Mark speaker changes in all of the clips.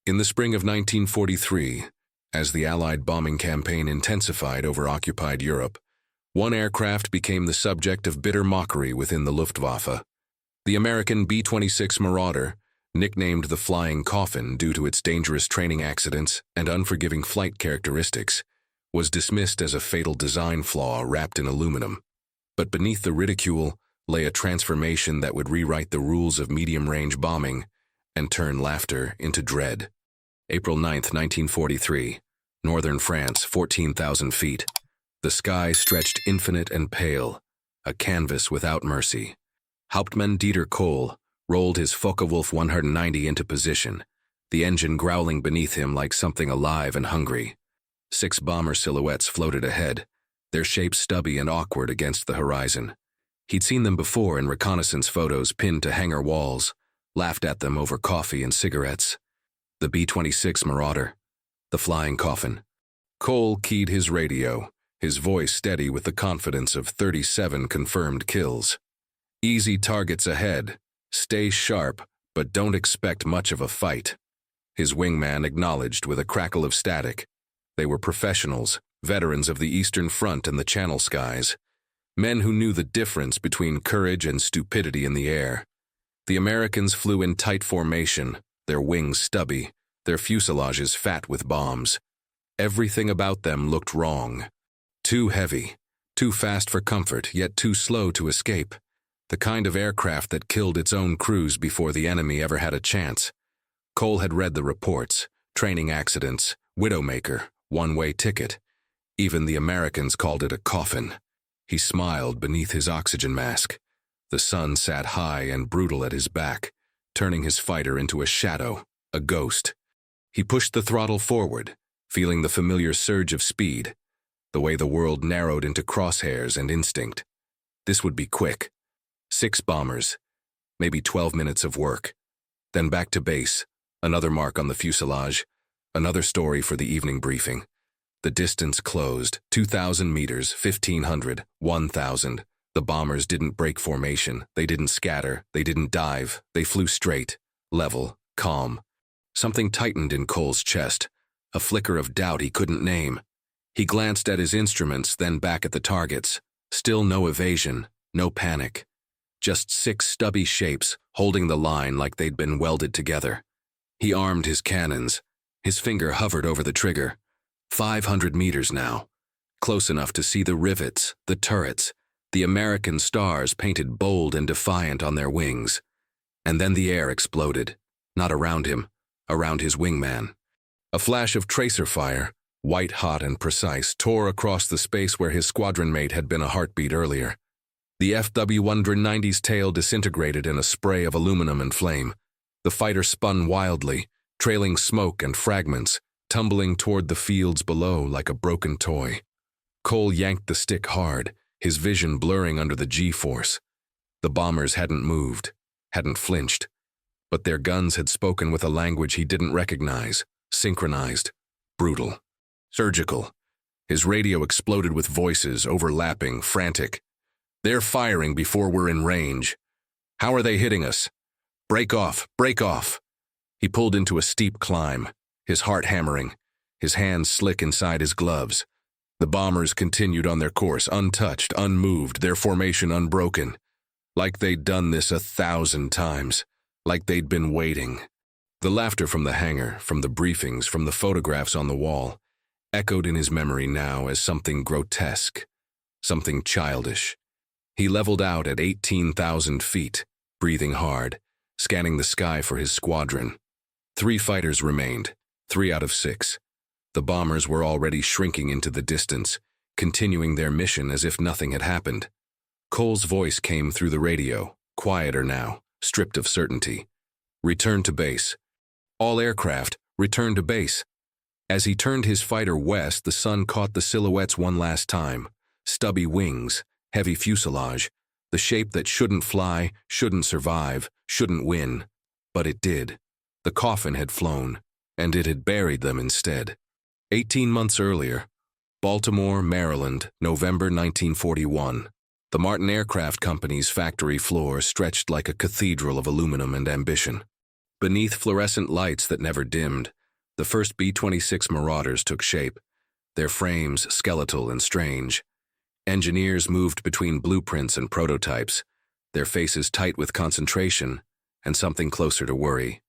Speaker 1: In the spring of 1943, as the Allied bombing campaign intensified over occupied Europe, one aircraft became the subject of bitter mockery within the Luftwaffe. The American B-26 Marauder, nicknamed the Flying Coffin due to its dangerous training accidents and unforgiving flight characteristics, was dismissed as a fatal design flaw wrapped in aluminum. But beneath the ridicule lay a transformation that would rewrite the rules of medium-range bombing and turn laughter into dread. April 9, 1943, northern France, 14,000 feet. The sky stretched infinite and pale, a canvas without mercy. Hauptmann Dieter Kohl rolled his Focke-Wulf 190 into position, the engine growling beneath him like something alive and hungry. 6 bomber silhouettes floated ahead, their shapes stubby and awkward against the horizon. He'd seen them before in reconnaissance photos pinned to hangar walls, laughed at them over coffee and cigarettes. The B-26 Marauder, the Flying Coffin. Kohl keyed his radio, his voice steady with the confidence of 37 confirmed kills. Easy targets ahead. Stay sharp, but don't expect much of a fight. His wingman acknowledged with a crackle of static. They were professionals, veterans of the Eastern Front and the Channel skies. Men who knew the difference between courage and stupidity in the air. The Americans flew in tight formation, their wings stubby, their fuselages fat with bombs. Everything about them looked wrong. Too heavy, too fast for comfort, yet too slow to escape. The kind of aircraft that killed its own crews before the enemy ever had a chance. Kohl had read the reports, training accidents, widowmaker, one-way ticket. Even the Americans called it a coffin. He smiled beneath his oxygen mask. The sun sat high and brutal at his back, turning his fighter into a shadow, a ghost. He pushed the throttle forward, feeling the familiar surge of speed, the way the world narrowed into crosshairs and instinct. This would be quick. 6 bombers, maybe 12 minutes of work. Then back to base, another mark on the fuselage, another story for the evening briefing. The distance closed, 2,000 meters, 1,500, 1,000. The bombers didn't break formation, they didn't scatter, they didn't dive, they flew straight, level, calm. Something tightened in Kohl's chest, a flicker of doubt he couldn't name. He glanced at his instruments, then back at the targets. Still no evasion, no panic. Just 6 stubby shapes, holding the line like they'd been welded together. He armed his cannons. His finger hovered over the trigger. 500 meters now. Close enough to see the rivets, the turrets, the American stars painted bold and defiant on their wings. And then the air exploded. Not around him, around his wingman. A flash of tracer fire, white-hot and precise, tore across the space where his squadron mate had been a heartbeat earlier. The FW-190's tail disintegrated in a spray of aluminum and flame. The fighter spun wildly, trailing smoke and fragments, tumbling toward the fields below like a broken toy. Kohl yanked the stick hard, his vision blurring under the G-force. The bombers hadn't moved, hadn't flinched, but their guns had spoken with a language he didn't recognize, synchronized, brutal, surgical. His radio exploded with voices, overlapping, frantic. "They're firing before we're in range. How are they hitting us? Break off, break off." He pulled into a steep climb, his heart hammering, his hands slick inside his gloves. The bombers continued on their course, untouched, unmoved, their formation unbroken. Like they'd done this 1,000 times, like they'd been waiting. The laughter from the hangar, from the briefings, from the photographs on the wall, echoed in his memory now as something grotesque, something childish. He leveled out at 18,000 feet, breathing hard, scanning the sky for his squadron. 3 fighters remained, 3 out of 6. The bombers were already shrinking into the distance, continuing their mission as if nothing had happened. Kohl's voice came through the radio, quieter now, stripped of certainty. "Return to base. All aircraft, return to base." As he turned his fighter west, the sun caught the silhouettes one last time. Stubby wings, heavy fuselage, the shape that shouldn't fly, shouldn't survive, shouldn't win. But it did. The Coffin had flown, and it had buried them instead. 18 months earlier, Baltimore, Maryland, November 1941. The Martin Aircraft Company's factory floor stretched like a cathedral of aluminum and ambition. Beneath fluorescent lights that never dimmed, The first B-26 Marauders took shape, their frames skeletal and strange. Engineers moved between blueprints and prototypes, their faces tight with concentration and something closer to worry.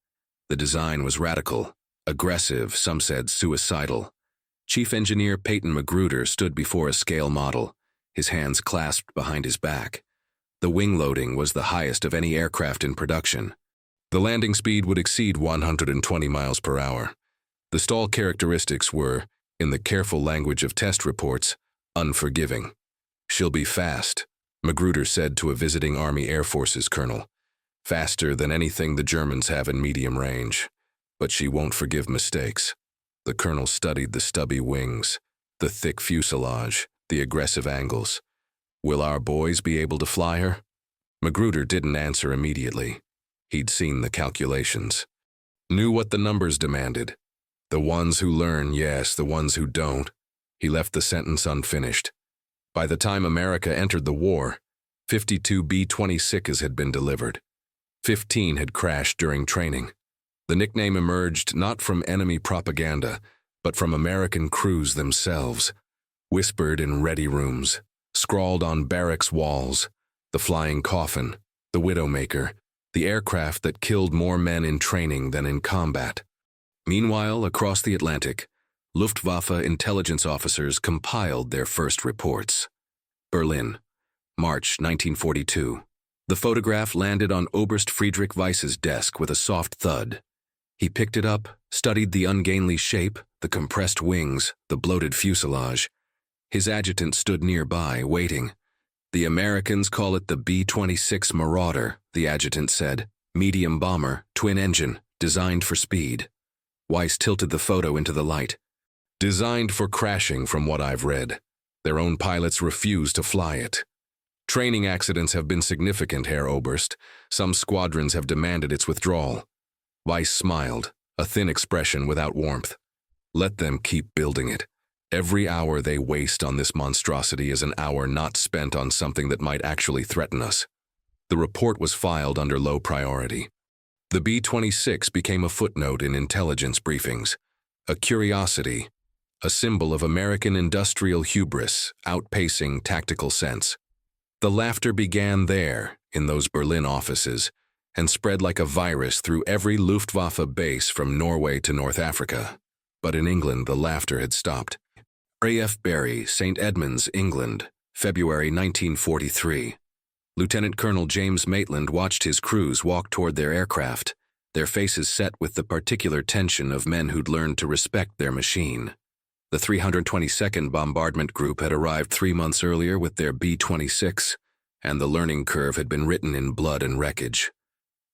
Speaker 1: The design was radical, aggressive, some said suicidal. Chief Engineer Peyton Magruder stood before a scale model, his hands clasped behind his back. The wing loading was the highest of any aircraft in production. The landing speed would exceed 120 miles per hour. The stall characteristics were, in the careful language of test reports, unforgiving. "She'll be fast," Magruder said to a visiting Army Air Forces colonel. "Faster than anything the Germans have in medium range. But she won't forgive mistakes." The colonel studied the stubby wings, the thick fuselage, the aggressive angles. "Will our boys be able to fly her?" Magruder didn't answer immediately. He'd seen the calculations. Knew what the numbers demanded. The ones who learn, yes, the ones who don't. He left the sentence unfinished. By the time America entered the war, 52 B-26s had been delivered. 15 had crashed during training. The nickname emerged not from enemy propaganda, but from American crews themselves, whispered in ready rooms, scrawled on barracks walls: the flying Coffin, the Widowmaker, the aircraft that killed more men in training than in combat. Meanwhile, across the Atlantic, Luftwaffe intelligence officers compiled their first reports. Berlin, March 1942. The photograph landed on Oberst Friedrich Weiss's desk with a soft thud. He picked it up, studied the ungainly shape, the compressed wings, the bloated fuselage. His adjutant stood nearby, waiting. "The Americans call it the B-26 Marauder," the adjutant said. "Medium bomber, twin engine, designed for speed." Weiss tilted the photo into the light. "Designed for crashing, from what I've read. Their own pilots refuse to fly it. Training accidents have been significant, Herr Oberst. Some squadrons have demanded its withdrawal." Weiss smiled, a thin expression without warmth. "Let them keep building it. Every hour they waste on this monstrosity is an hour not spent on something that might actually threaten us." The report was filed under low priority. The B-26 became a footnote in intelligence briefings, a curiosity, a symbol of American industrial hubris, outpacing tactical sense. The laughter began there, in those Berlin offices, and spread like a virus through every Luftwaffe base from Norway to North Africa. But in England, the laughter had stopped. A.F. Berry, St. Edmunds, England, February 1943. Lieutenant Colonel James Maitland watched his crews walk toward their aircraft, their faces set with the particular tension of men who'd learned to respect their machine. The 322nd Bombardment Group had arrived 3 months earlier with their B-26, and the learning curve had been written in blood and wreckage.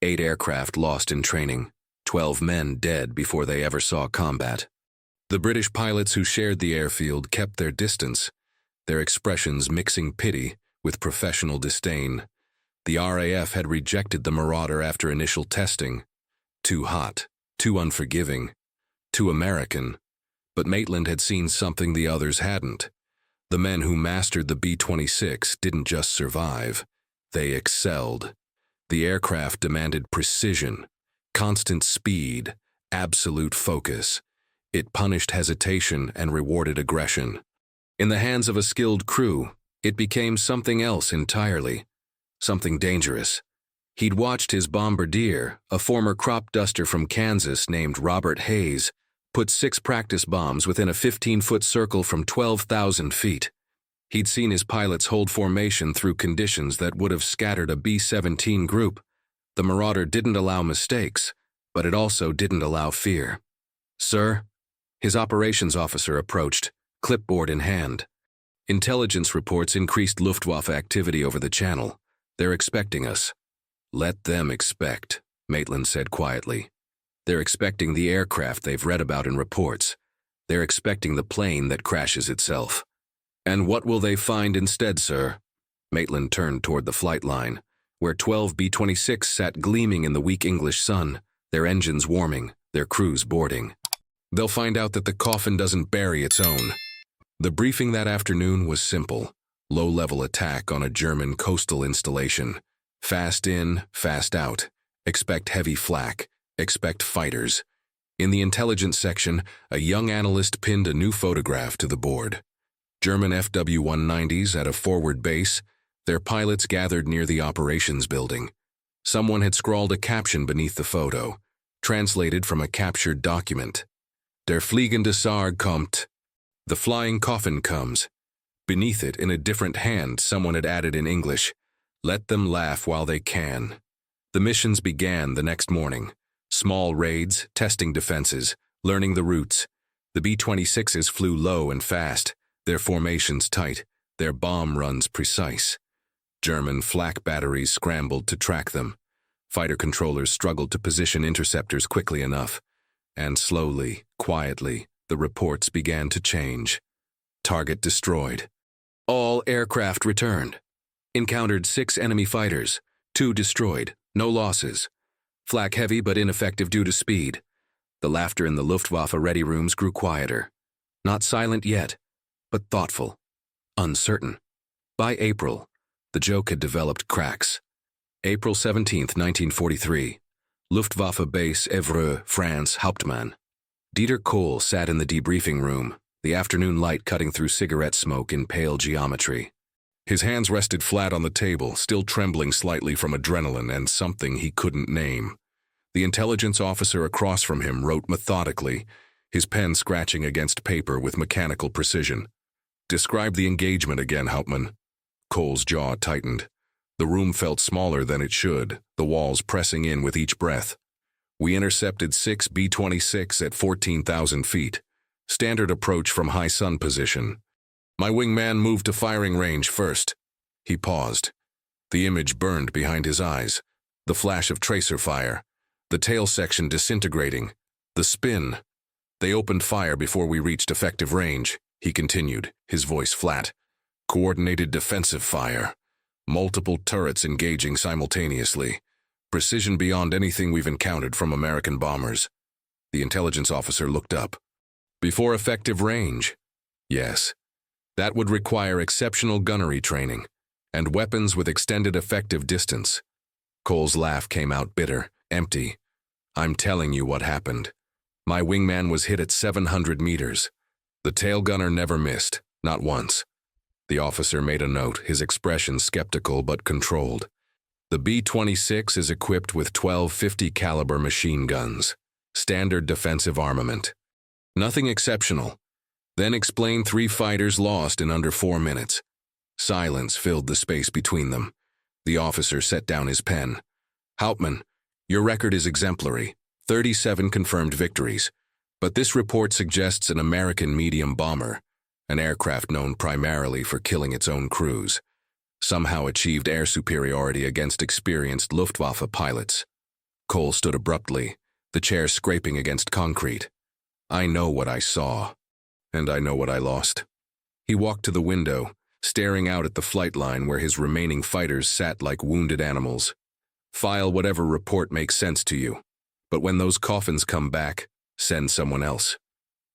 Speaker 1: 8 aircraft lost in training, 12 men dead before they ever saw combat. The British pilots who shared the airfield kept their distance, their expressions mixing pity with professional disdain. The RAF had rejected the Marauder after initial testing. Too hot, too unforgiving, too American. But Maitland had seen something the others hadn't. The men who mastered the B-26 didn't just survive, they excelled. The aircraft demanded precision, constant speed, absolute focus. It punished hesitation and rewarded aggression. In the hands of a skilled crew, it became something else entirely, something dangerous. He'd watched his bombardier, a former crop duster from Kansas named Robert Hayes, put 6 practice bombs within a 15-foot circle from 12,000 feet. He'd seen his pilots hold formation through conditions that would have scattered a B-17 group. The Marauder didn't allow mistakes, but it also didn't allow fear. "Sir?" His operations officer approached, clipboard in hand. "Intelligence reports increased Luftwaffe activity over the channel. They're expecting us." "Let them expect," Maitland said quietly. "They're expecting the aircraft they've read about in reports. They're expecting the plane that crashes itself." "And what will they find instead, sir?" Maitland turned toward the flight line, where 12 B-26 sat gleaming in the weak English sun, their engines warming, their crews boarding. "They'll find out that the Coffin doesn't bury its own." The briefing that afternoon was simple: low-level attack on a German coastal installation. Fast in, fast out. Expect heavy flak. Expect fighters. In the intelligence section, a young analyst pinned a new photograph to the board. German FW-190s at a forward base, their pilots gathered near the operations building. Someone had scrawled a caption beneath the photo, translated from a captured document. Der fliegende Sarg kommt. The flying coffin comes. Beneath it, in a different hand, someone had added in English, "Let them laugh while they can." The missions began the next morning. Small raids, testing defenses, learning the routes. The B-26s flew low and fast, their formations tight, their bomb runs precise. German flak batteries scrambled to track them. Fighter controllers struggled to position interceptors quickly enough. And slowly, quietly, the reports began to change. Target destroyed. All aircraft returned. Encountered 6 enemy fighters, 2 destroyed, no losses. Flak heavy but ineffective due to speed. The laughter in the Luftwaffe ready rooms grew quieter. Not silent yet, but thoughtful, uncertain. By April, the joke had developed cracks. April 17, 1943. Luftwaffe base Évreux, France, Hauptmann. Dieter Kohl sat in the debriefing room, the afternoon light cutting through cigarette smoke in pale geometry. His hands rested flat on the table, still trembling slightly from adrenaline and something he couldn't name. The intelligence officer across from him wrote methodically, his pen scratching against paper with mechanical precision. "Describe the engagement again, Hauptmann." Kohl's jaw tightened. The room felt smaller than it should, the walls pressing in with each breath. "We intercepted 6 B-26 at 14,000 feet. Standard approach from high sun position. My wingman moved to firing range first." He paused. The image burned behind his eyes. The flash of tracer fire. The tail section disintegrating. The spin. "They opened fire before we reached effective range," he continued, his voice flat. "Coordinated defensive fire. Multiple turrets engaging simultaneously. Precision beyond anything we've encountered from American bombers." The intelligence officer looked up. "Before effective range?" "Yes. That would require exceptional gunnery training, and weapons with extended effective distance." Kohl's laugh came out bitter, empty. "I'm telling you what happened. My wingman was hit at 700 meters. The tail gunner never missed, not once." The officer made a note, his expression skeptical but controlled. "The B-26 is equipped with 12 50 caliber machine guns. Standard defensive armament. Nothing exceptional. Then explain 3 fighters lost in under 4 minutes." Silence filled the space between them. The officer set down his pen. "Hauptmann, your record is exemplary. 37 confirmed victories. But this report suggests an American medium bomber, an aircraft known primarily for killing its own crews, somehow achieved air superiority against experienced Luftwaffe pilots." Kohl stood abruptly, the chair scraping against concrete. "I know what I saw, and I know what I lost." He walked to the window, staring out at the flight line where his remaining fighters sat like wounded animals. "File whatever report makes sense to you, but when those coffins come back, send someone else."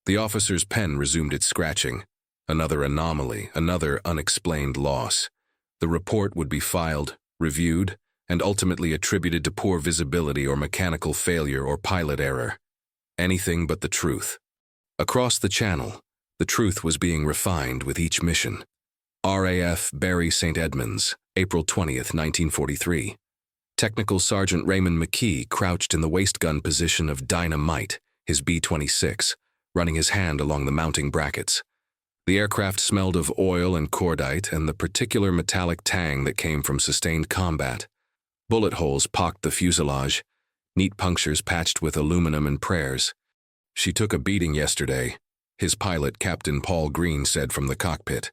Speaker 1: The officer's pen resumed its scratching. Another anomaly, another unexplained loss. The report would be filed, reviewed, and ultimately attributed to poor visibility or mechanical failure or pilot error. Anything but the truth. Across the channel, the truth was being refined with each mission. RAF Barry St. Edmunds, April 20th, 1943. Technical Sergeant Raymond McKee crouched in the waist gun position of Dynamite, his B-26, running his hand along the mounting brackets. The aircraft smelled of oil and cordite and the particular metallic tang that came from sustained combat. Bullet holes pocked the fuselage, neat punctures patched with aluminum and prayers. "She took a beating yesterday," his pilot, Captain Paul Green, said from the cockpit.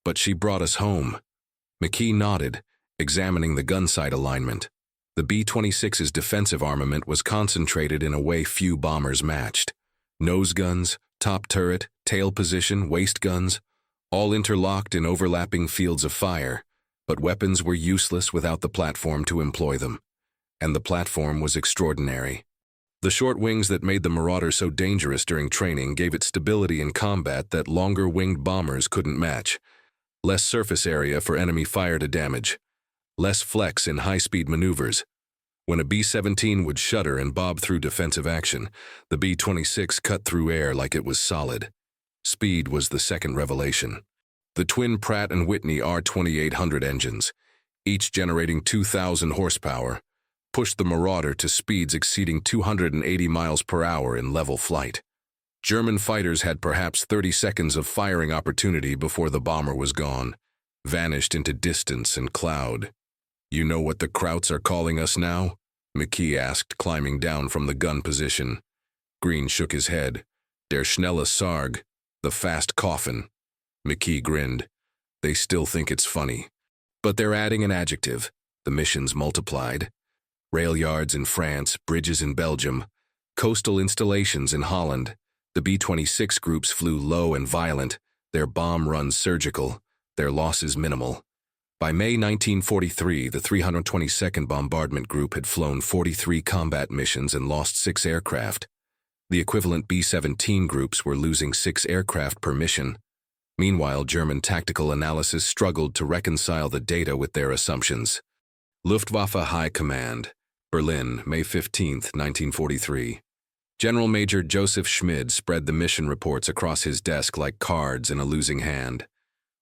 Speaker 1: "But she brought us home." McKee nodded, examining the gun sight alignment. The B-26's defensive armament was concentrated in a way few bombers matched. Nose guns, top turret, tail position, waist guns, all interlocked in overlapping fields of fire, but weapons were useless without the platform to employ them. And the platform was extraordinary. The short wings that made the Marauder so dangerous during training gave it stability in combat that longer-winged bombers couldn't match. Less surface area for enemy fire to damage. Less flex in high-speed maneuvers. When a B-17 would shudder and bob through defensive action, the B-26 cut through air like it was solid. Speed was the second revelation. The twin Pratt & Whitney R2800 engines, each generating 2,000 horsepower, pushed the Marauder to speeds exceeding 280 miles per hour in level flight. German fighters had perhaps 30 seconds of firing opportunity before the bomber was gone, vanished into distance and cloud. "You know what the Krauts are calling us now?" McKee asked, climbing down from the gun position. Green shook his head. "Der schnelle Sarg, the fast Coffin." McKee grinned. "They still think it's funny. But they're adding an adjective. The missions multiplied. Rail yards in France, bridges in Belgium, coastal installations in Holland. The B-26 groups flew low and violent, their bomb runs surgical, their losses minimal. By May 1943, the 322nd Bombardment Group had flown 43 combat missions and lost 6 aircraft. The equivalent B-17 groups were losing 6 aircraft per mission. Meanwhile, German tactical analysis struggled to reconcile the data with their assumptions. Luftwaffe High Command, Berlin, May 15, 1943. General Major Joseph Schmid spread the mission reports across his desk like cards in a losing hand.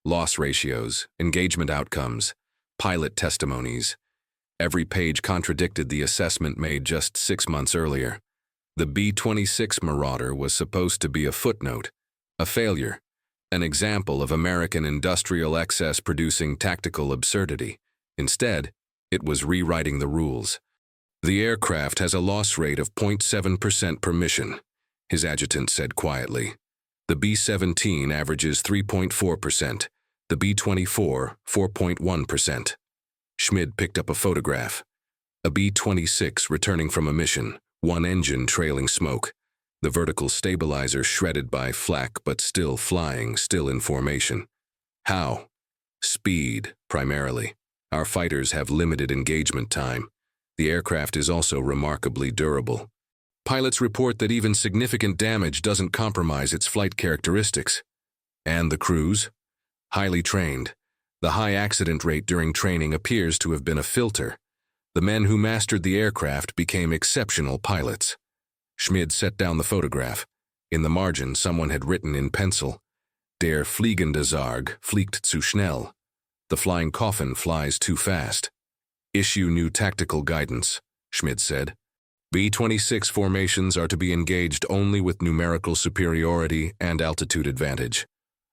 Speaker 1: Loss ratios, engagement outcomes, pilot testimonies. Every page contradicted the assessment made just 6 months earlier. The B-26 Marauder was supposed to be a footnote, a failure, an example of American industrial excess producing tactical absurdity. Instead, it was rewriting the rules. "The aircraft has a loss rate of 0.7% per mission," his adjutant said quietly. "The B-17 averages 3.4%, the B-24, 4.1%. Schmid picked up a photograph. A B-26 returning from a mission, one engine trailing smoke. The vertical stabilizer shredded by flak but still flying, still in formation. How? Speed, primarily. Our fighters have limited engagement time. The aircraft is also remarkably durable. Pilots report that even significant damage doesn't compromise its flight characteristics. And the crews? Highly trained. The high accident rate during training appears to have been a filter. The men who mastered the aircraft became exceptional pilots." Schmid set down the photograph. In the margin, someone had written in pencil, "Der fliegende Sarg fliegt zu schnell." The flying Coffin flies too fast. "Issue new tactical guidance," Schmid said. "B-26 formations are to be engaged only with numerical superiority and altitude advantage.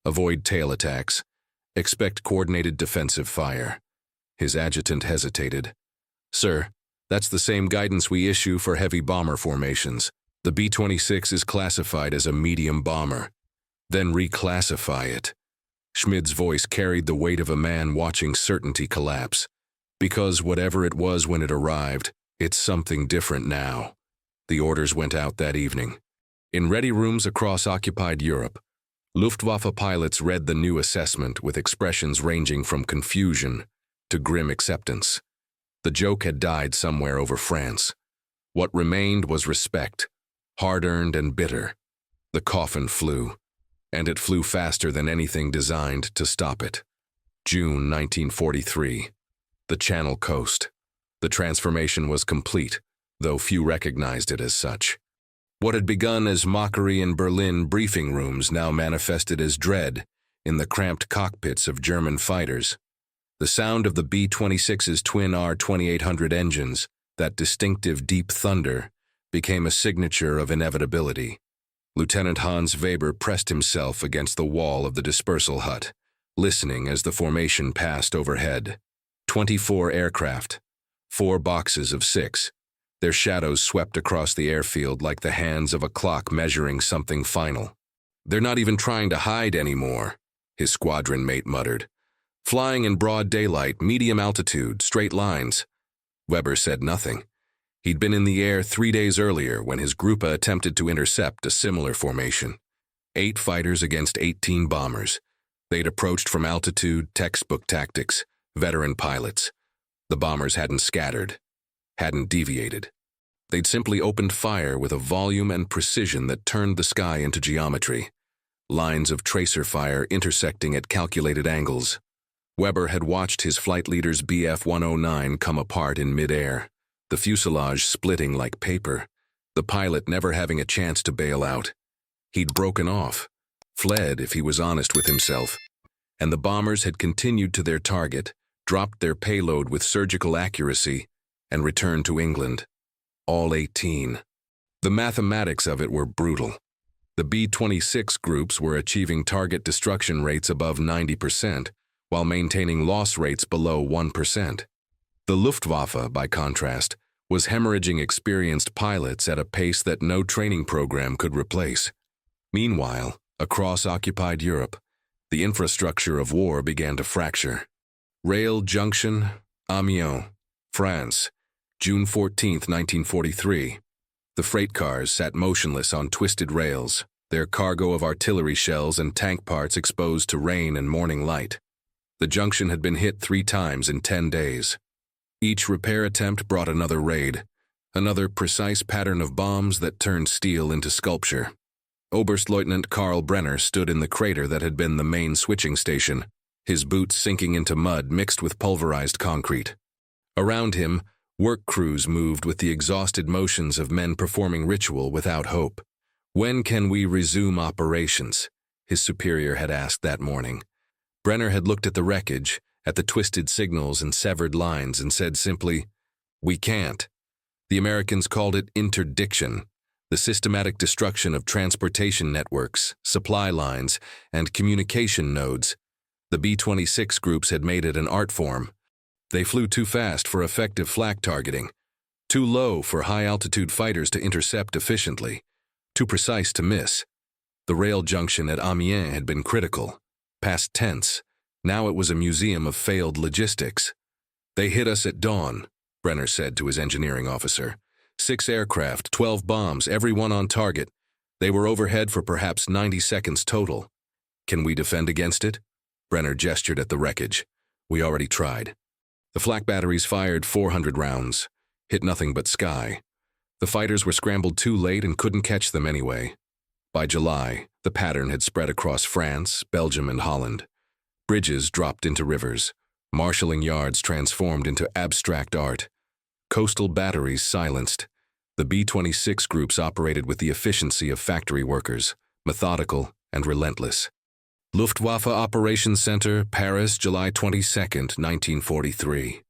Speaker 1: Avoid tail attacks. Expect coordinated defensive fire." His adjutant hesitated. "Sir, that's the same guidance we issue for heavy bomber formations. The B-26 is classified as a medium bomber. Then reclassify it." Schmid's voice carried the weight of a man watching certainty collapse. Because whatever it was when it arrived, it's something different now. The orders went out that evening. In ready rooms across occupied Europe, Luftwaffe pilots read the new assessment with expressions ranging from confusion to grim acceptance. The joke had died somewhere over France. What remained was respect, hard-earned and bitter. The Coffin flew, and it flew faster than anything designed to stop it. June 1943. The Channel coast. The transformation was complete, though few recognized it as such. What had begun as mockery in Berlin briefing rooms now manifested as dread in the cramped cockpits of German fighters. The sound of the B-26's twin R2800 engines, that distinctive deep thunder, became a signature of inevitability. Lieutenant Hans Weber pressed himself against the wall of the dispersal hut, listening as the formation passed overhead. 24 aircraft, 4 boxes of 6. Their shadows swept across the airfield like the hands of a clock measuring something final. "They're not even trying to hide anymore," his squadron mate muttered. "Flying in broad daylight, medium altitude, straight lines." Weber said nothing. He'd been in the air 3 days earlier when his Gruppe attempted to intercept a similar formation. 8 fighters against 18 bombers. They'd approached from altitude, textbook tactics, veteran pilots. The bombers hadn't scattered, hadn't deviated. They'd simply opened fire with a volume and precision that turned the sky into geometry. Lines of tracer fire intersecting at calculated angles. Weber had watched his flight leader's Bf-109 come apart in midair. the fuselage splitting like paper, the pilot never having a chance to bail out. He'd broken off, fled if he was honest with himself, and the bombers had continued to their target, dropped their payload with surgical accuracy, and returned to England. All 18. The mathematics of it were brutal. The B-26 groups were achieving target destruction rates above 90%, while maintaining loss rates below 1%. The Luftwaffe, by contrast, was hemorrhaging experienced pilots at a pace that no training program could replace. Meanwhile, across occupied Europe, the infrastructure of war began to fracture. Rail Junction, Amiens, France, June 14, 1943. The freight cars sat motionless on twisted rails, their cargo of artillery shells and tank parts exposed to rain and morning light. The junction had been hit 3 times in 10 days. Each repair attempt brought another raid, another precise pattern of bombs that turned steel into sculpture. Oberstleutnant Karl Brenner stood in the crater that had been the main switching station, his boots sinking into mud mixed with pulverized concrete. Around him, work crews moved with the exhausted motions of men performing ritual without hope. "When can we resume operations?" his superior had asked that morning. Brenner had looked at the wreckage, at the twisted signals and severed lines, and said simply, "We can't." The Americans called it interdiction, the systematic destruction of transportation networks, supply lines, and communication nodes. The B-26 groups had made it an art form. They flew too fast for effective flak targeting, too low for high-altitude fighters to intercept efficiently, too precise to miss. The rail junction at Amiens had been critical, past tense. Now it was a museum of failed logistics. "They hit us at dawn," Brenner said to his engineering officer. 6 aircraft, 12 bombs, every one on target. They were overhead for perhaps 90 seconds total. "Can we defend against it?" Brenner gestured at the wreckage. "We already tried." The flak batteries fired 400 rounds, hit nothing but sky. The fighters were scrambled too late and couldn't catch them anyway. By July, the pattern had spread across France, Belgium, and Holland. Bridges dropped into rivers, marshalling yards transformed into abstract art. Coastal batteries silenced. The B-26 groups operated with the efficiency of factory workers, methodical and relentless. Luftwaffe Operations Center, Paris, July 22, 1943.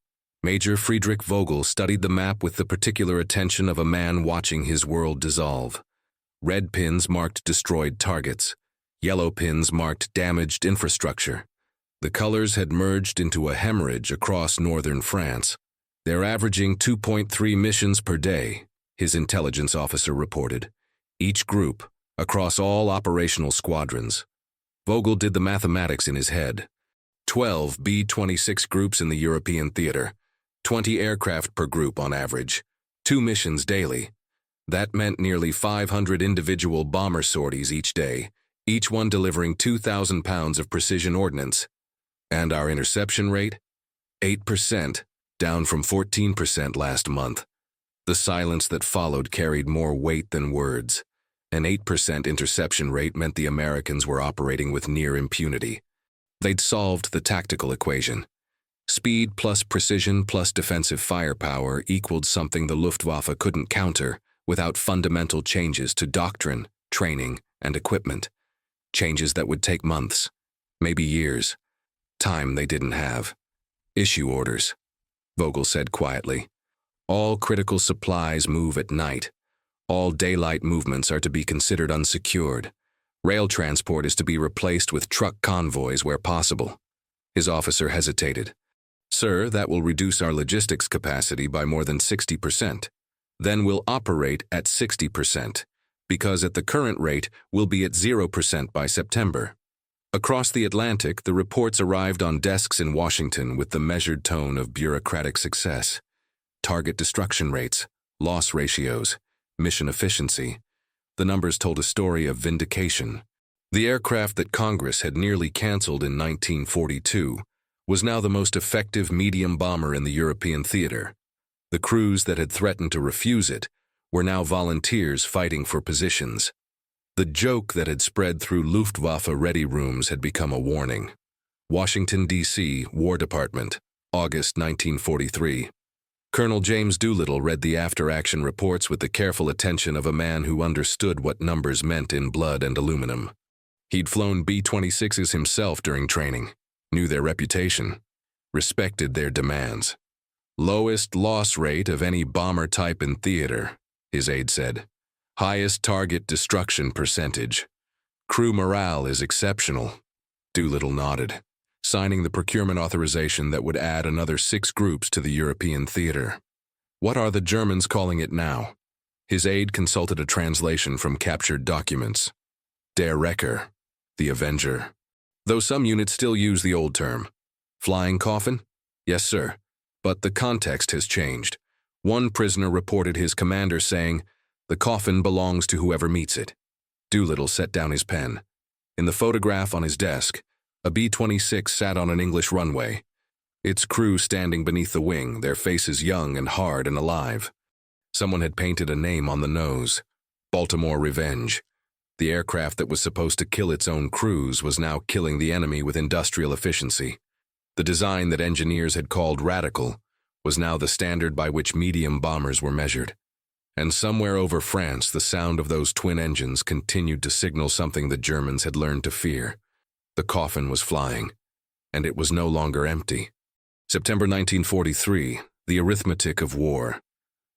Speaker 1: Major Friedrich Vogel studied the map with the particular attention of a man watching his world dissolve. Red pins marked destroyed targets. Yellow pins marked damaged infrastructure. The colors had merged into a hemorrhage across northern France. "They're averaging 2.3 missions per day," his intelligence officer reported. Each group, across all operational squadrons. Vogel did the mathematics in his head. 12 B-26 groups in the European theater, 20 aircraft per group on average, 2 missions daily. That meant nearly 500 individual bomber sorties each day, each one delivering 2,000 pounds of precision ordnance. And our interception rate? 8%, down from 14% last month. The silence that followed carried more weight than words. An 8% interception rate meant the Americans were operating with near impunity. They'd solved the tactical equation. Speed plus precision plus defensive firepower equaled something the Luftwaffe couldn't counter without fundamental changes to doctrine, training, and equipment. Changes that would take months, maybe years. Time they didn't have. "Issue orders," Vogel said quietly. "All critical supplies move at night. All daylight movements are to be considered unsecured. Rail transport is to be replaced with truck convoys where possible." His officer hesitated. "Sir, that will reduce our logistics capacity by more than 60%. Then we'll operate at 60%, because at the current rate, we'll be at 0% by September." Across the Atlantic, the reports arrived on desks in Washington with the measured tone of bureaucratic success. Target destruction rates, loss ratios, mission efficiency. The numbers told a story of vindication. The aircraft that Congress had nearly canceled in 1942 was now the most effective medium bomber in the European theater. The crews that had threatened to refuse it were now volunteers fighting for positions. The joke that had spread through Luftwaffe ready rooms had become a warning. Washington, D.C., War Department, August 1943. Colonel James Doolittle read the after-action reports with the careful attention of a man who understood what numbers meant in blood and aluminum. He'd flown B-26s himself during training, knew their reputation, respected their demands. Lowest loss rate of any bomber type in theater, his aide said. Highest target destruction percentage. Crew morale is exceptional. Doolittle nodded, signing the procurement authorization that would add another 6 groups to the European theater. What are the Germans calling it now? His aide consulted a translation from captured documents. Der Wrecker, the Avenger. Though some units still use the old term. Flying Coffin? Yes, sir. But the context has changed. One prisoner reported his commander saying, "The coffin belongs to whoever meets it." Doolittle set down his pen. In the photograph on his desk, a B-26 sat on an English runway, its crew standing beneath the wing, their faces young and hard and alive. Someone had painted a name on the nose, Baltimore Revenge. The aircraft that was supposed to kill its own crews was now killing the enemy with industrial efficiency. The design that engineers had called radical was now the standard by which medium bombers were measured. And somewhere over France, the sound of those twin engines continued to signal something the Germans had learned to fear. The coffin was flying, and it was no longer empty. September 1943, the arithmetic of war.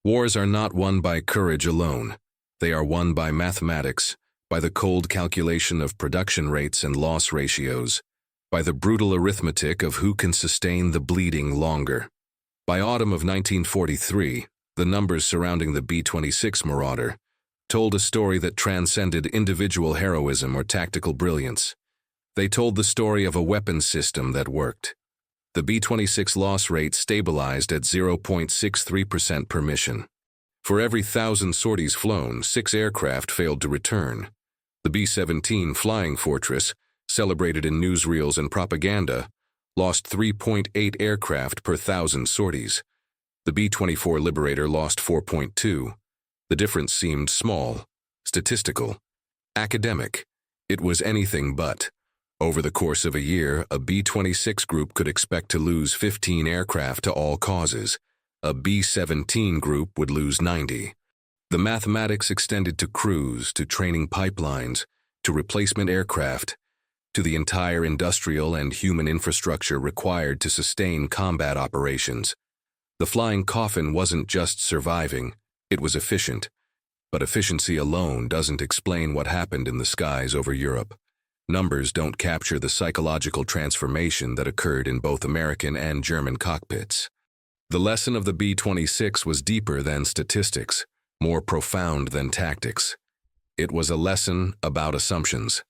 Speaker 1: Wars are not won by courage alone. They are won by mathematics, by the cold calculation of production rates and loss ratios, by the brutal arithmetic of who can sustain the bleeding longer. By autumn of 1943, the numbers surrounding the B-26 Marauder told a story that transcended individual heroism or tactical brilliance. They told the story of a weapons system that worked. The B-26 loss rate stabilized at 0.63% per mission. For every 1,000 sorties flown, 6 aircraft failed to return. The B-17 Flying Fortress, celebrated in newsreels and propaganda, lost 3.8 aircraft per 1,000 sorties. The B-24 Liberator lost 4.2. The difference seemed small, statistical, academic. It was anything but. Over the course of a year, a B-26 group could expect to lose 15 aircraft to all causes. A B-17 group would lose 90. The mathematics extended to crews, to training pipelines, to replacement aircraft, to the entire industrial and human infrastructure required to sustain combat operations. The flying coffin wasn't just surviving, it was efficient. But efficiency alone doesn't explain what happened in the skies over Europe. Numbers don't capture the psychological transformation that occurred in both American and German cockpits. The lesson of the B-26 was deeper than statistics, more profound than tactics. It was a lesson about assumptions.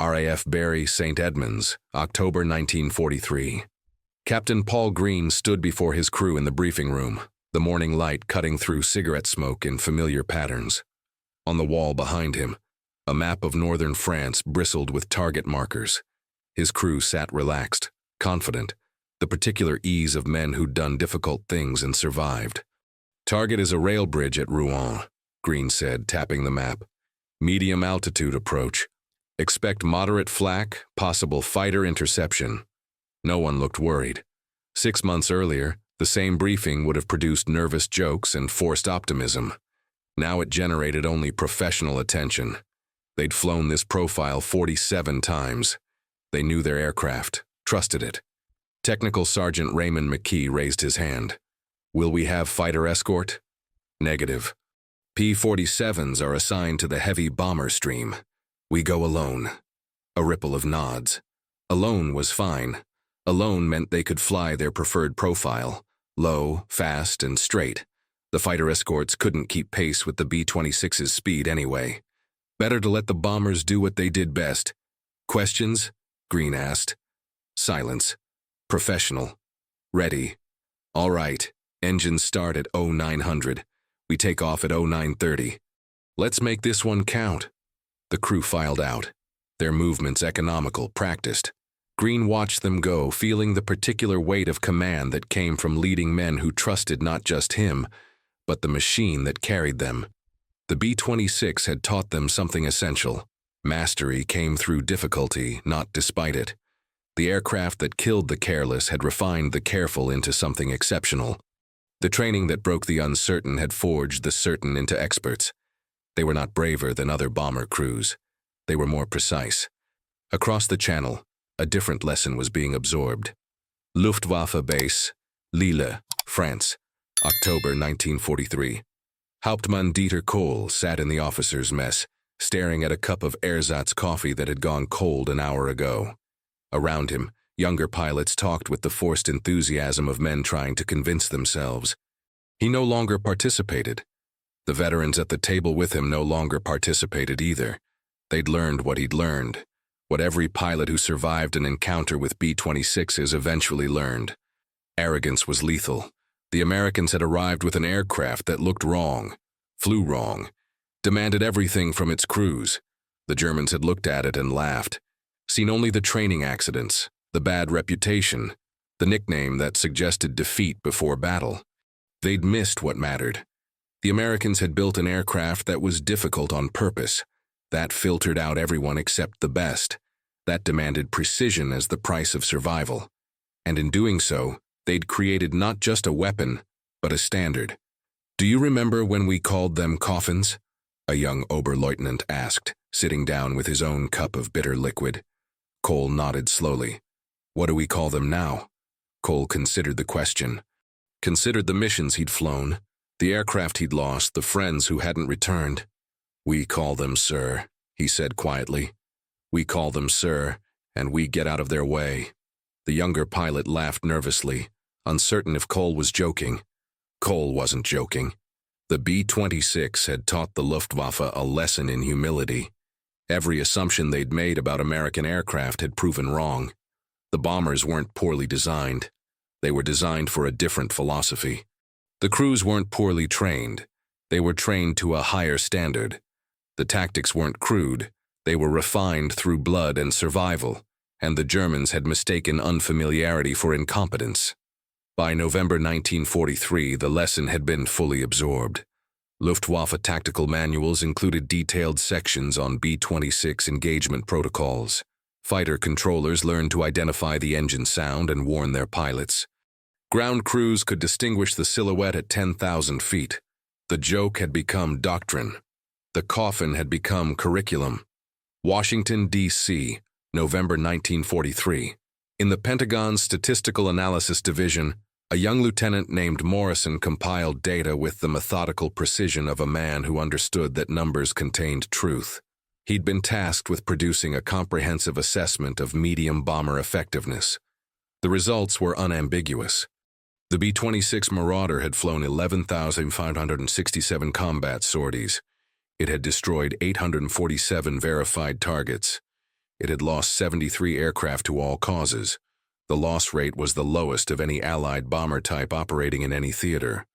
Speaker 1: RAF Barry St. Edmunds, October 1943. Captain Paul Green stood before his crew in the briefing room, the morning light cutting through cigarette smoke in familiar patterns. On the wall behind him, a map of northern France bristled with target markers. His crew sat relaxed, confident, the particular ease of men who'd done difficult things and survived. "Target is a rail bridge at Rouen," Green said, tapping the map. "Medium altitude approach. Expect moderate flak, possible fighter interception." No one looked worried. 6 months earlier, the same briefing would have produced nervous jokes and forced optimism. Now it generated only professional attention. They'd flown this profile 47 times. They knew their aircraft, trusted it. Technical Sergeant Raymond McKee raised his hand. "Will we have fighter escort?" "Negative. P-47s are assigned to the heavy bomber stream. We go alone." A ripple of nods. Alone was fine. Alone meant they could fly their preferred profile, low, fast, and straight. The fighter escorts couldn't keep pace with the B-26's speed anyway. Better to let the bombers do what they did best. "Questions?" Green asked. Silence. "Professional. Ready. All right. Engines start at 0900. We take off at 0930. Let's make this one count." The crew filed out, their movements economical, practiced. Green watched them go, feeling the particular weight of command that came from leading men who trusted not just him, but the machine that carried them. The B-26 had taught them something essential. Mastery came through difficulty, not despite it. The aircraft that killed the careless had refined the careful into something exceptional. The training that broke the uncertain had forged the certain into experts. They were not braver than other bomber crews. They were more precise. Across the channel, a different lesson was being absorbed. Luftwaffe Base, Lille, France, October 1943. Hauptmann Dieter Kohl sat in the officers' mess, staring at a cup of ersatz coffee that had gone cold an hour ago. Around him, younger pilots talked with the forced enthusiasm of men trying to convince themselves. He no longer participated. The veterans at the table with him no longer participated either. They'd learned what he'd learned, what every pilot who survived an encounter with B-26s eventually learned. Arrogance was lethal. The Americans had arrived with an aircraft that looked wrong, flew wrong, demanded everything from its crews. The Germans had looked at it and laughed, seen only the training accidents, the bad reputation, the nickname that suggested defeat before battle. They'd missed what mattered. The Americans had built an aircraft that was difficult on purpose, that filtered out everyone except the best, that demanded precision as the price of survival. And in doing so, they'd created not just a weapon, but a standard. "Do you remember when we called them coffins?" a young Oberleutnant asked, sitting down with his own cup of bitter liquid. Kohl nodded slowly. "What do we call them now?" Kohl considered the question. Considered the missions he'd flown, the aircraft he'd lost, the friends who hadn't returned. "We call them, sir," he said quietly. "We call them, sir, and we get out of their way." The younger pilot laughed nervously, uncertain if Kohl was joking. Kohl wasn't joking. The B-26 had taught the Luftwaffe a lesson in humility. Every assumption they'd made about American aircraft had proven wrong. The bombers weren't poorly designed. They were designed for a different philosophy. The crews weren't poorly trained. They were trained to a higher standard. The tactics weren't crude. They were refined through blood and survival, and the Germans had mistaken unfamiliarity for incompetence. By November 1943, the lesson had been fully absorbed. Luftwaffe tactical manuals included detailed sections on B-26 engagement protocols. Fighter controllers learned to identify the engine sound and warn their pilots. Ground crews could distinguish the silhouette at 10,000 feet. The joke had become doctrine. The coffin had become curriculum. Washington, D.C., November 1943. In the Pentagon's Statistical Analysis Division, a young lieutenant named Morrison compiled data with the methodical precision of a man who understood that numbers contained truth. He'd been tasked with producing a comprehensive assessment of medium bomber effectiveness. The results were unambiguous. The B-26 Marauder had flown 11,567 combat sorties. It had destroyed 847 verified targets. It had lost 73 aircraft to all causes. The loss rate was the lowest of any Allied bomber type operating in any theater.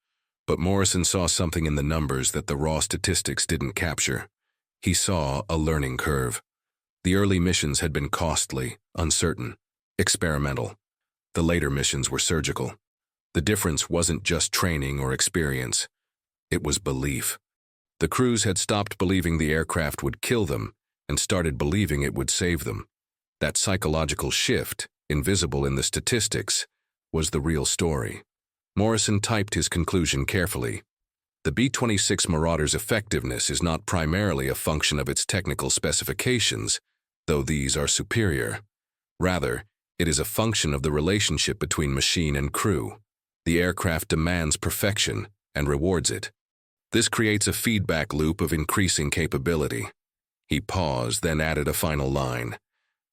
Speaker 1: But Morrison saw something in the numbers that the raw statistics didn't capture. He saw a learning curve. The early missions had been costly, uncertain, experimental. The later missions were surgical. The difference wasn't just training or experience. It was belief. The crews had stopped believing the aircraft would kill them and started believing it would save them. That psychological shift, invisible in the statistics, was the real story. Morrison typed his conclusion carefully. The B-26 Marauder's effectiveness is not primarily a function of its technical specifications, though these are superior. Rather, it is a function of the relationship between machine and crew. The aircraft demands perfection and rewards it. This creates a feedback loop of increasing capability. He paused, then added a final line.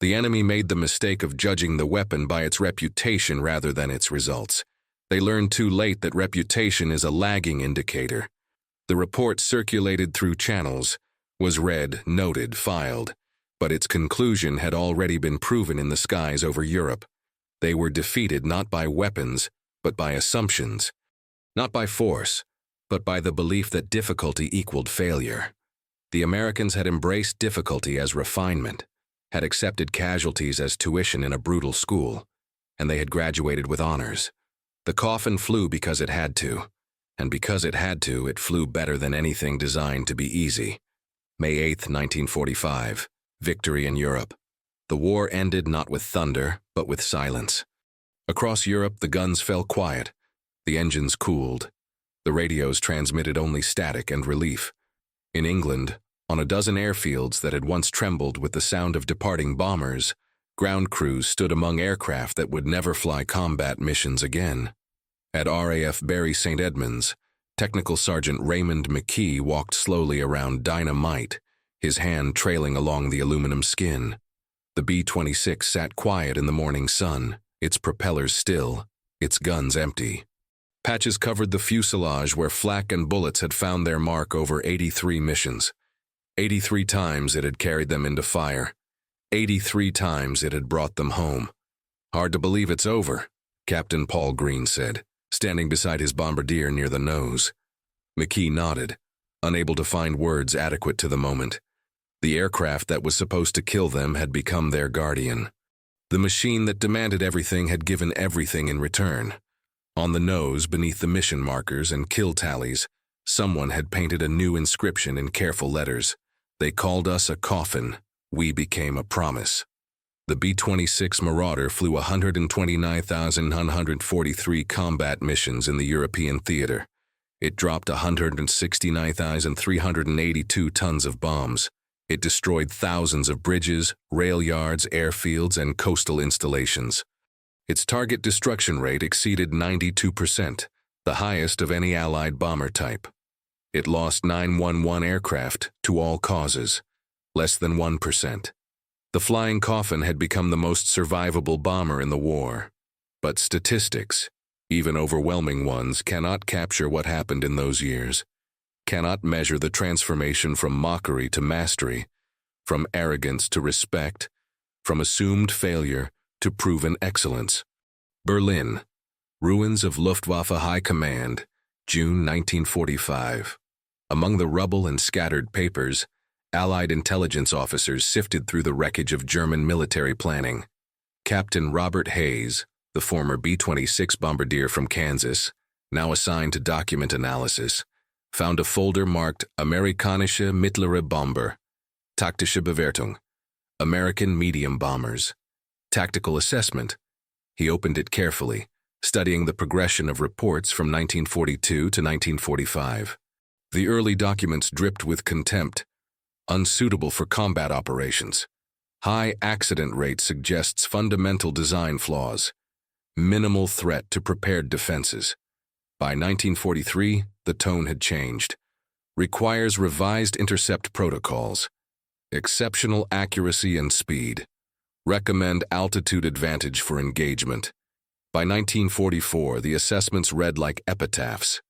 Speaker 1: The enemy made the mistake of judging the weapon by its reputation rather than its results. They learned too late that reputation is a lagging indicator. The report circulated through channels, was read, noted, filed, but its conclusion had already been proven in the skies over Europe. They were defeated not by weapons, but by assumptions. Not by force, but by the belief that difficulty equaled failure. The Americans had embraced difficulty as refinement, had accepted casualties as tuition in a brutal school, and they had graduated with honors. The Coffin flew because it had to, and because it had to, it flew better than anything designed to be easy. May 8, 1945, victory in Europe. The war ended not with thunder, but with silence. Across Europe, the guns fell quiet. The engines cooled. The radios transmitted only static and relief. In England, on a dozen airfields that had once trembled with the sound of departing bombers, ground crews stood among aircraft that would never fly combat missions again. At RAF Bury St. Edmunds, Technical Sergeant Raymond McKee walked slowly around Dynamite, his hand trailing along the aluminum skin. The B-26 sat quiet in the morning sun, its propellers still, its guns empty. Patches covered the fuselage where flak and bullets had found their mark over 83 missions. 83 times it had carried them into fire. 83 times it had brought them home. "Hard to believe it's over," Captain Paul Green said, standing beside his bombardier near the nose. McKee nodded, unable to find words adequate to the moment. The aircraft that was supposed to kill them had become their guardian. The machine that demanded everything had given everything in return. On the nose, beneath the mission markers and kill tallies, someone had painted a new inscription in careful letters. They called us a coffin. We became a promise. The B-26 Marauder flew 129,143 combat missions in the European theater. It dropped 169,382 tons of bombs. It destroyed thousands of bridges, rail yards, airfields, and coastal installations. Its target destruction rate exceeded 92%, the highest of any Allied bomber type. It lost 911 aircraft to all causes, less than 1%. The Flying Coffin had become the most survivable bomber in the war. But statistics, even overwhelming ones, cannot capture what happened in those years, cannot measure the transformation from mockery to mastery, from arrogance to respect, from assumed failure to proven excellence. Berlin, ruins of Luftwaffe High Command, June 1945. Among the rubble and scattered papers, Allied intelligence officers sifted through the wreckage of German military planning. Captain Robert Hayes, the former B-26 bombardier from Kansas, now assigned to document analysis, found a folder marked Amerikanische Mittlere Bomber, Taktische Bewertung, American Medium Bombers, Tactical Assessment. He opened it carefully, studying the progression of reports from 1942 to 1945. The early documents dripped with contempt. Unsuitable for combat operations. High accident rate suggests fundamental design flaws. Minimal threat to prepared defenses. By 1943, the tone had changed. Requires revised intercept protocols. Exceptional accuracy and speed. Recommend altitude advantage for engagement. By 1944, the assessments read like epitaphs.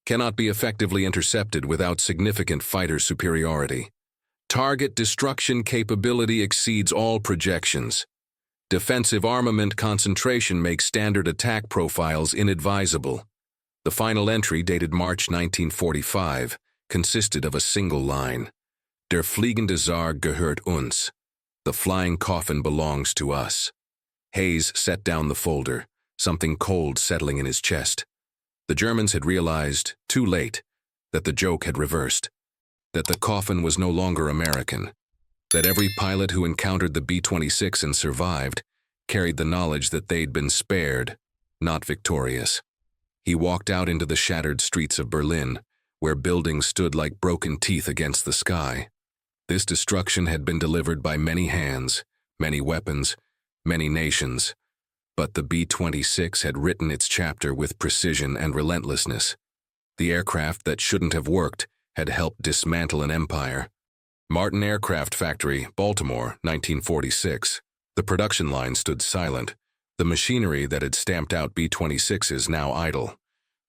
Speaker 1: Cannot be effectively intercepted without significant fighter superiority. Target destruction capability exceeds all projections. Defensive armament concentration makes standard attack profiles inadvisable. The final entry, dated March 1945, consisted of a single line. Der fliegende Sarg gehört uns. The flying coffin belongs to us. Hayes set down the folder, something cold settling in his chest. The Germans had realized, too late, that the joke had reversed. That the coffin was no longer American, that every pilot who encountered the B-26 and survived carried the knowledge that they'd been spared, not victorious. He walked out into the shattered streets of Berlin, where buildings stood like broken teeth against the sky. This destruction had been delivered by many hands, many weapons, many nations, but the B-26 had written its chapter with precision and relentlessness. The aircraft that shouldn't have worked had helped dismantle an empire. Martin Aircraft Factory, Baltimore, 1946. The production line stood silent. The machinery that had stamped out B-26s now idle.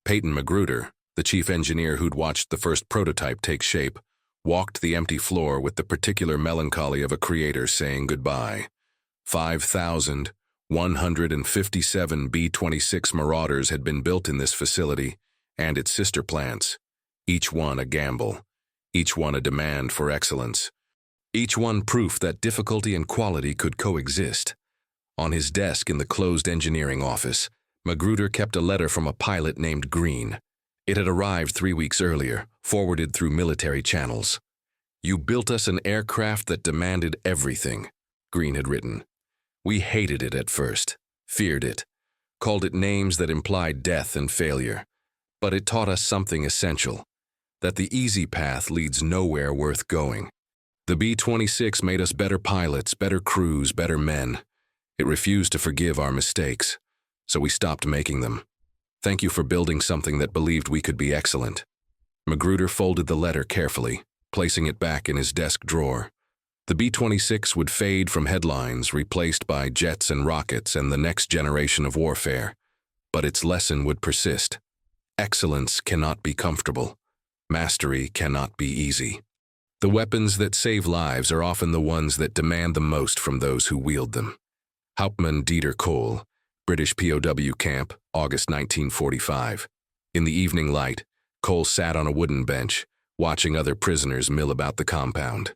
Speaker 1: Peyton Magruder, the chief engineer who'd watched the first prototype take shape, walked the empty floor with the particular melancholy of a creator saying goodbye. 5,157 B-26 Marauders had been built in this facility and its sister plants. Each one a gamble, each one a demand for excellence, each one proof that difficulty and quality could coexist. On his desk in the closed engineering office, Magruder kept a letter from a pilot named Green. It had arrived 3 weeks earlier, forwarded through military channels. "You built us an aircraft that demanded everything," Green had written. "We hated it at first, feared it. called it names that implied death and failure. But it taught us something essential, that the easy path leads nowhere worth going. The B-26 made us better pilots, better crews, better men. It refused to forgive our mistakes, so we stopped making them. Thank you for building something that believed we could be excellent. Magruder folded the letter carefully, placing it back in his desk drawer. The B-26 would fade from headlines, replaced by jets and rockets and the next generation of warfare. But its lesson would persist. Excellence cannot be comfortable. Mastery cannot be easy. The weapons that save lives are often the ones that demand the most from those who wield them. Hauptmann Dieter Kohl, British POW camp, August 1945. In the evening light, Kohl sat on a wooden bench, watching other prisoners mill about the compound.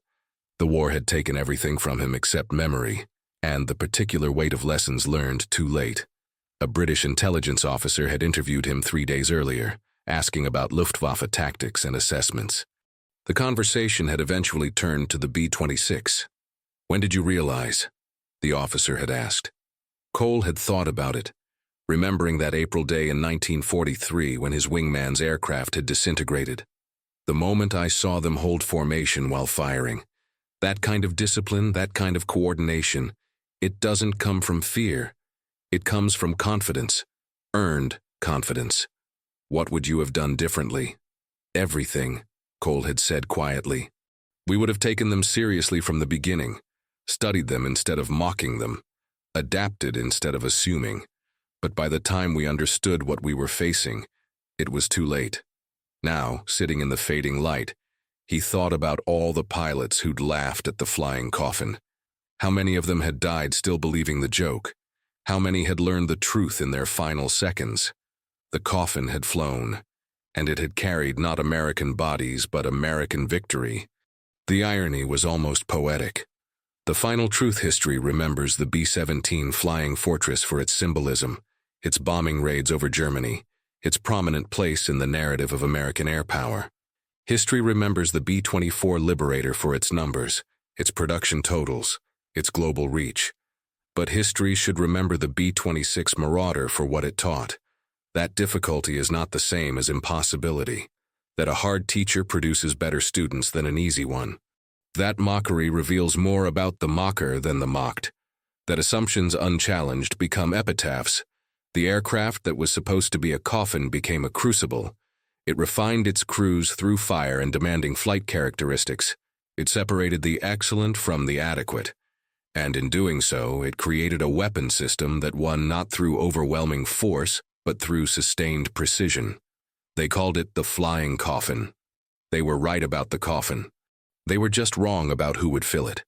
Speaker 1: The war had taken everything from him except memory, and the particular weight of lessons learned too late. A British intelligence officer had interviewed him 3 days earlier, asking about Luftwaffe tactics and assessments. The conversation had eventually turned to the B-26. "When did you realize?" the officer had asked. Kohl had thought about it, remembering that April day in 1943 when his wingman's aircraft had disintegrated. "The moment I saw them hold formation while firing. That kind of discipline, that kind of coordination, it doesn't come from fear. It comes from confidence, earned confidence." "What would you have done differently?" "Everything," Kohl had said quietly. "We would have taken them seriously from the beginning, studied them instead of mocking them, adapted instead of assuming. But by the time we understood what we were facing, it was too late." Now, sitting in the fading light, he thought about all the pilots who'd laughed at the flying coffin. How many of them had died still believing the joke? How many had learned the truth in their final seconds? The coffin had flown, and it had carried not American bodies but American victory. The irony was almost poetic. The final truth history remembers the B-17 flying fortress for its symbolism, its bombing raids over Germany, its prominent place in the narrative of American air power. History remembers the B-24 Liberator for its numbers, its production totals, its global reach. But history should remember the B-26 Marauder for what it taught. That difficulty is not the same as impossibility. That a hard teacher produces better students than an easy one. That mockery reveals more about the mocker than the mocked. That assumptions unchallenged become epitaphs. The aircraft that was supposed to be a coffin became a crucible. It refined its crews through fire and demanding flight characteristics. It separated the excellent from the adequate. And in doing so, it created a weapon system that won not through overwhelming force, but through sustained precision. They called it the flying coffin. They were right about the coffin. They were just wrong about who would fill it.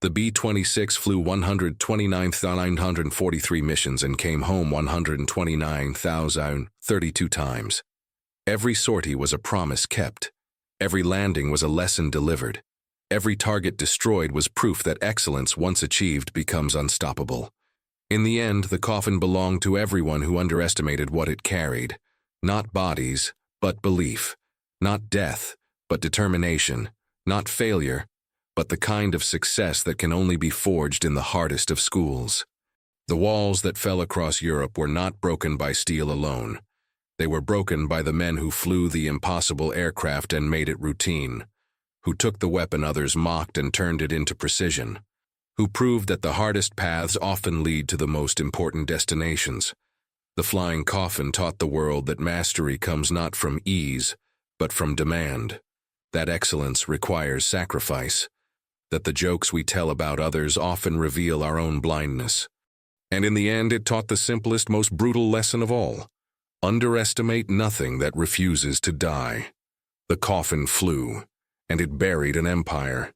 Speaker 1: The B-26 flew 129,943 missions and came home 129,032 times. Every sortie was a promise kept. Every landing was a lesson delivered. Every target destroyed was proof that excellence once achieved becomes unstoppable. In the end, the coffin belonged to everyone who underestimated what it carried. Not bodies, but belief. Not death, but determination. Not failure, but the kind of success that can only be forged in the hardest of schools. The walls that fell across Europe were not broken by steel alone. They were broken by the men who flew the impossible aircraft and made it routine, who took the weapon others mocked and turned it into precision, who proved that the hardest paths often lead to the most important destinations. The flying coffin taught the world that mastery comes not from ease, but from demand, that excellence requires sacrifice, that the jokes we tell about others often reveal our own blindness. And in the end, it taught the simplest, most brutal lesson of all. Underestimate nothing that refuses to die. The coffin flew, and it buried an empire.